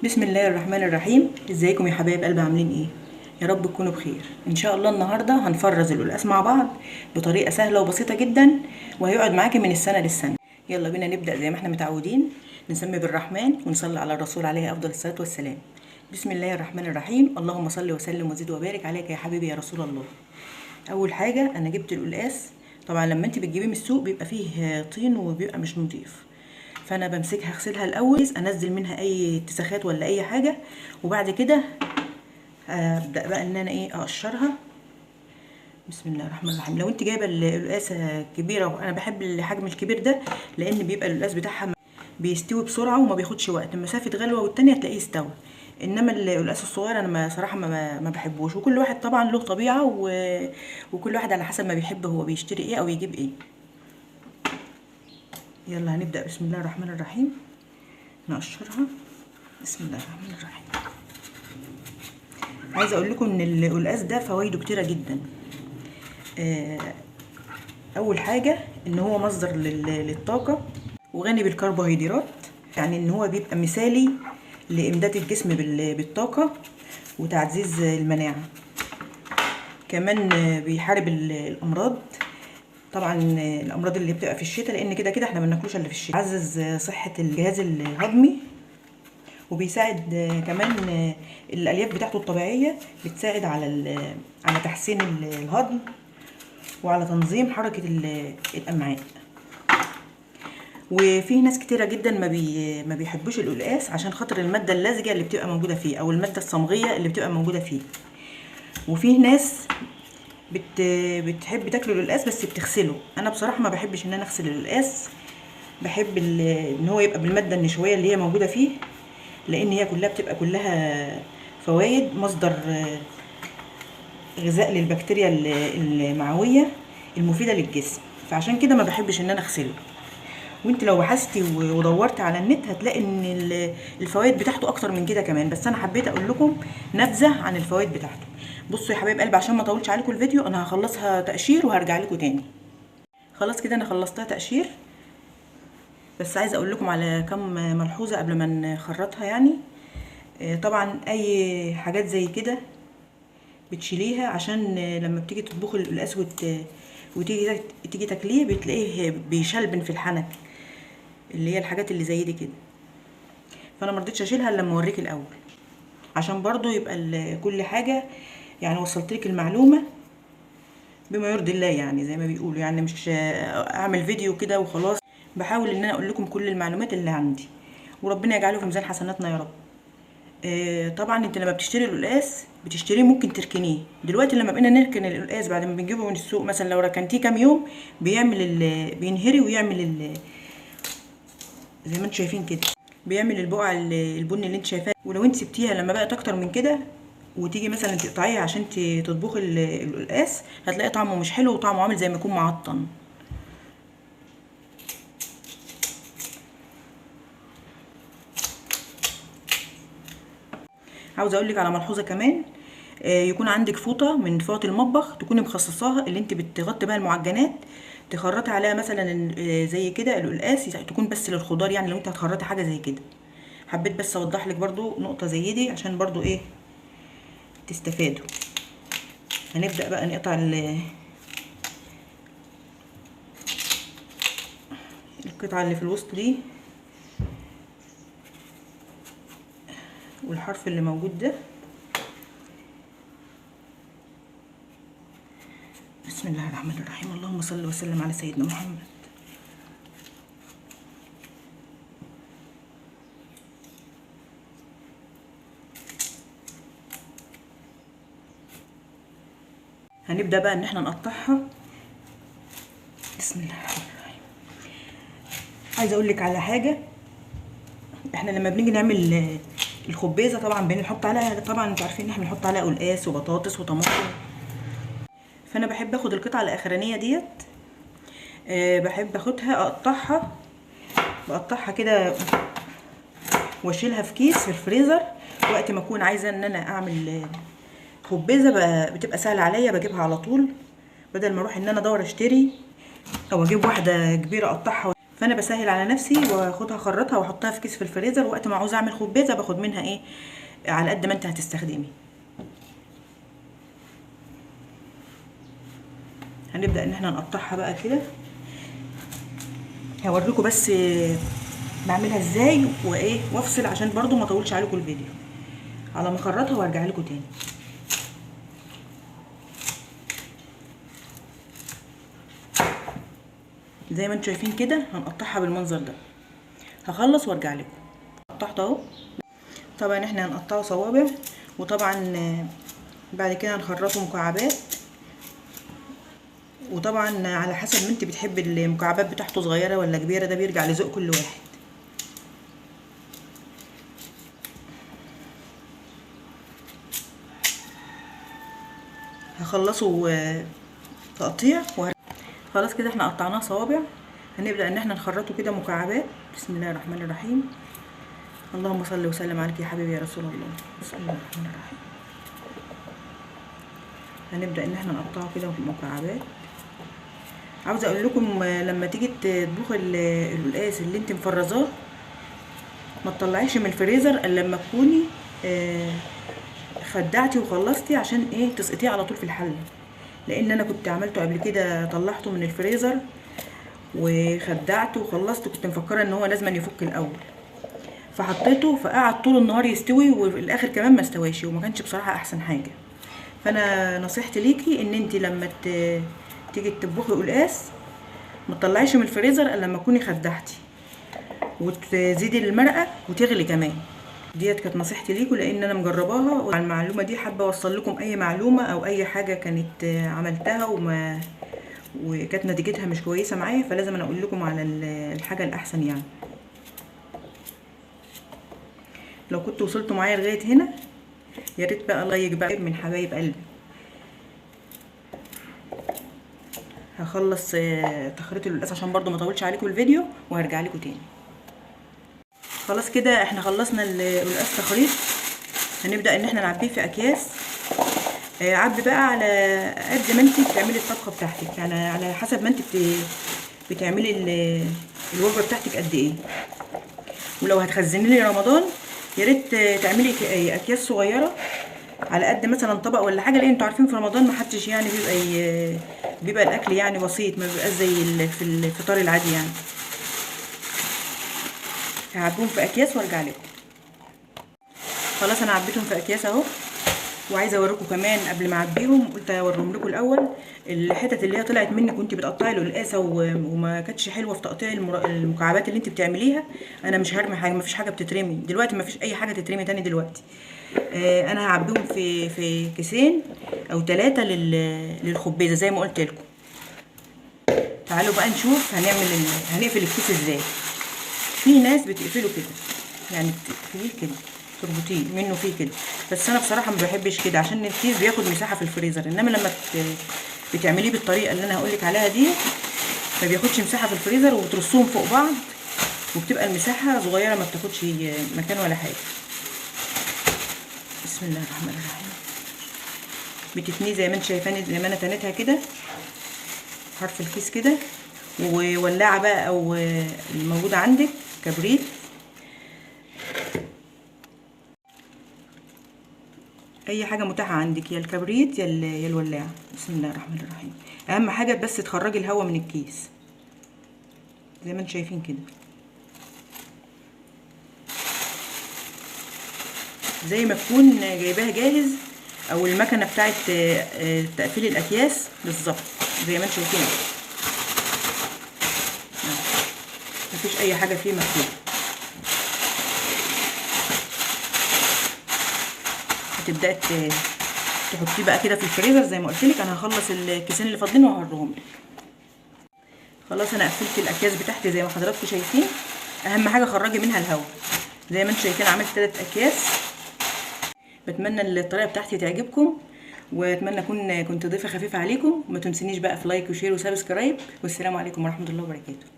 بسم الله الرحمن الرحيم. ازيكم يا حبايب قلبي؟ عاملين ايه؟ يا رب تكونوا بخير. ان شاء الله النهارده هنفرز القلقاس مع بعض بطريقه سهله وبسيطه جدا، وهيقعد معاكي من السنه للسنه. يلا بينا نبدا زي ما احنا متعودين، نسمي بالرحمن ونصلي على الرسول عليه افضل الصلاه والسلام. بسم الله الرحمن الرحيم. اللهم صل وسلم وزد وبارك عليك يا حبيبي يا رسول الله. اول حاجه انا جبت القلقاس. طبعا لما انت بتجيبيه من السوق بيبقى فيه طين وبيبقى مش نظيف، فانا بمسكها اغسلها الاول، انزل منها اي اتساخات ولا اي حاجه، وبعد كده ابدا بقى ان انا اقشرها. بسم الله الرحمن الرحيم. لو انت جايبه القلقاسه كبيره، وانا بحب الحجم الكبير ده لان بيبقى القلقاس بتاعها بيستوي بسرعه وما بياخدش وقت، مسافه غلوه والتانيه تلاقيه استوى. انما القلقاس الصغير انا صراحه ما بحبوش، وكل واحد طبعا له طبيعه وكل واحد على حسب ما بيحب هو بيشتري ايه او يجيب ايه. يلا هنبدا. بسم الله الرحمن الرحيم. نقشرها. بسم الله الرحمن الرحيم. عايزه اقول لكم ان القلقاس ده فوائده كتيره جدا. اول حاجه ان هو مصدر للطاقه، وغني بالكربوهيدرات، يعني ان هو بيبقى مثالي لامداد الجسم بالطاقه وتعزيز المناعه. كمان بيحارب الامراض، طبعا الامراض اللي بتبقى في الشتاء، لان كده كده احنا ما بناكلوش الا في الشتاء. بيعزز صحه الجهاز الهضمي، وبيساعد كمان الالياف بتاعته الطبيعيه بتساعد على تحسين الهضم وعلى تنظيم حركه الامعاء. وفي ناس كتيره جدا ما بيحبوش القلقاس عشان خاطر الماده اللزجه اللي بتبقى موجوده فيه، او الماده الصمغيه اللي بتبقى موجوده فيه. وفي ناس بتحب تاكل القلقاس بس بتغسله. انا بصراحه ما بحبش ان انا اغسل القلقاس، بحب ان هو يبقى بالماده النشويه اللي هي موجوده فيه، لان هي كلها بتبقى كلها فوائد، مصدر غذاء للبكتيريا المعويه المفيده للجسم، فعشان كده ما بحبش ان انا اغسله. وانت لو بحثتي ودورت على النت هتلاقي ان الفوائد بتاعته اكتر من كده كمان، بس انا حبيت اقول لكم نبذه عن الفوائد بتاعته. بصوا يا حبايب قلبي، عشان ما اطولش عليكم الفيديو، انا هخلصها تقشير وهرجع لكم تاني. خلاص كده انا خلصتها تقشير، بس عايزه اقول لكم على كم ملحوظه قبل ما نخرطها. يعني طبعا اي حاجات زي كده بتشيليها، عشان لما بتيجي تطبخي القلقاس وتيجي تاكليه بتلاقيه بيشلبن في الحنك، اللي هي الحاجات اللي زي دي كده. فانا ما رضيتش اشيلها الا لما اوريك الاول، عشان برضو يبقى كل حاجه يعني وصلت لك المعلومه بما يرضي الله، يعني زي ما بيقولوا، يعني مش اعمل فيديو كده وخلاص. بحاول ان انا اقول لكم كل المعلومات اللي عندي، وربنا يجعله في ميزان حسناتنا يا رب. طبعا انت لما بتشتري القلقاس بتشتريه ممكن تركنيه. دلوقتي لما بقينا نركن القلقاس بعد ما بنجيبه من السوق، مثلا لو ركنتيه كام يوم بينهري ويعمل زي ما انتم شايفين كده، بيعمل البقع البني اللي انت شايفاه. ولو انت سبتيها لما بقت اكتر من كده وتيجي مثلا تقطعيها عشان تطبخي القلقاس، هتلاقي طعمه مش حلو وطعمه عامل زي ما يكون معطن. عاوزه اقول لك على ملحوظه كمان، يكون عندك فوطه من فوط المطبخ تكوني مخصصاها اللي انت بتغطي بها المعجنات، تخرطي عليها مثلا زي كده القلقاس، تكون بس للخضار، يعني لو انت هتخرطي حاجه زي كده. حبيت بس اوضح لك برضو نقطه زي دي عشان برضو تستفادوا. هنبدا بقى نقطع القطعه اللي في الوسط دي والحرف اللي موجود ده. بسم الله الرحمن الرحيم. اللهم صل وسلم على سيدنا محمد. هنبدا بقى ان احنا نقطعها. بسم الله الرحمن الرحيم. عايزه اقول لك على حاجه، احنا لما بنيجي نعمل الخبيزه طبعا بنحط عليها، طبعا انتوا عارفين ان احنا بنحط عليها قلقاس وبطاطس وطماطم. فانا بحب اخد القطعه الاخرانيه ديت، بحب اخدها بقطعها كده واشيلها في كيس في الفريزر. وقت ما اكون عايزه ان انا اعمل خبيزه بتبقى سهله عليا، بجيبها على طول بدل ما اروح ان انا ادور اشتري او اجيب واحده كبيره اقطعها. فانا بسهل على نفسي واخدها اخرطها واحطها في كيس في الفريزر، وقت ما عاوزه اعمل خبيزه باخد منها ايه على قد ما انت هتستخدمي. هنبدا ان احنا نقطعها بقى كده. هوريكم بس بعملها ازاي وايه وافصل عشان برضو ما اطولش عليكم الفيديو. على ما اخرطها وارجع لكم تاني. زي ما انتم شايفين كده هنقطعها بالمنظر ده. هخلص وارجع لكم. قطعت اهو. طبعا احنا هنقطعه صوابع، وطبعا بعد كده هنخرطه مكعبات، وطبعا على حسب ما انت بتحبي المكعبات بتاعته صغيره ولا كبيره، ده بيرجع لذوق كل واحد. هخلصه تقطيع خلاص كده احنا قطعناه صوابع. هنبدا ان احنا نخرطه كده مكعبات. بسم الله الرحمن الرحيم. اللهم صل وسلم عليك يا حبيبي يا رسول الله. بسم الله الرحمن الرحيم. هنبدا ان احنا نقطعه كده مكعبات. عاوزه اقول لكم لما تيجي تطبخي القلقاس اللي انت مفرزاه ما تطلعيش من الفريزر الا لما تكوني خدعتي وخلصتي، عشان ايه تسقطيه على طول في الحله. لان انا كنت عملته قبل كده، طلعته من الفريزر وخدعته وخلصت، كنت مفكره ان هو لازم يفك الاول، فحطيته فقعد طول النهار يستوي وفي الاخر كمان ما استواش، وما كانش بصراحه احسن حاجه. فانا نصيحتي ليكي ان انت لما تيجي تطبخي قلقاس ما تطلعيش من الفريزر الا لما تكوني خدعتي، وتزيدي المرقه وتغلي كمان. ديت كانت نصيحتي ليكم لان انا مجرباها، وعلى المعلومه دي حابه اوصل لكم اي معلومه او اي حاجه كانت عملتها وكانت نتيجتها مش كويسه معايا، فلازم انا اقول لكم على الحاجه الاحسن يعني. لو كنتوا وصلتوا معايا لغايه هنا يا ريت بقى لايك بقى من حبايب قلبي. هخلص تخريط القلقاس عشان برضو ما اطولش عليكم الفيديو وهرجع لكم تاني. خلاص كده احنا خلصنا القلقاس تخريط. هنبدا ان احنا نعبيه في اكياس. عبي بقى على قد ما انت بتعملي الطبخه بتاعتك، يعني على حسب ما انت بتعملي الوجبه بتاعتك قد ايه. ولو هتخزني لي رمضان يا ريت تعملي اكياس صغيره على قد مثلا طبق ولا حاجه، لان انتوا عارفين في رمضان ما حدش يعني بيبقى الاكل يعني بسيط، ما بيبقاش زي في الفطار العادي يعني. هعبيهم في اكياس وارجع لكم. خلاص انا عبيتهم في اكياس اهو، وعايزه اوريكم كمان قبل ما اعبيهم قلت اوريهم لكم الاول الحتت اللي هي طلعت منك وانت بتقطعي القلقاسه وما كانتش حلوه في تقطيع المكعبات اللي انت بتعمليها. انا مش هرمي حاجه، ما فيش حاجه بتترمي دلوقتي، ما فيش اي حاجه تترمي تاني دلوقتي. انا هعبيهم في كيسين او 3 للخبيزه زي ما قلت لكم. تعالوا بقى نشوف هنقفل الكيس ازاي. في ناس بتقفله كده، يعني بتقفليه كده تربطيه منه فيه كده، بس انا بصراحه ما بحبش كده عشان الكيس بياخد مساحه في الفريزر. انما لما بتعمليه بالطريقه اللي انا هقولك عليها دي ما بياخدش مساحه في الفريزر، وبترصوهم فوق بعض وبتبقى المساحه صغيره ما بتاخدش مكان ولا حاجه. بسم الله الرحمن الرحيم. بتتنيه زي ما انت شايفاني، زي ما انا تنيتها كده حرف الكيس كده. وولاعه بقى او الموجوده عندك كبريت، اي حاجه متاحه عندك، يا الكبريت يا الولاعه. بسم الله الرحمن الرحيم. اهم حاجه بس تخرجي الهواء من الكيس زي ما انتم شايفين كده، زي ما تكون جايباها جاهز، او المكنه بتاعه تقفيل الاكياس بالظبط زي ما انتم شايفين. مفيش اي حاجه فيه مكتوبه. هتبداي تحطيه بقى كده في الفريزر زي ما قلت لك. انا هخلص الكيسين اللي فاضلين وهوريهم لك. خلاص انا قفلت الاكياس بتاعتي زي ما حضراتكم شايفين. اهم حاجه خرجي منها الهواء زي ما انتم شايفين. عملت 3 اكياس. بتمنى الطريقه بتاعتي تعجبكم، واتمنى اكون كنت ضيفه خفيفه عليكم. وما تنسونيش بقى في لايك وشير وسبسكرايب، والسلام عليكم ورحمه الله وبركاته.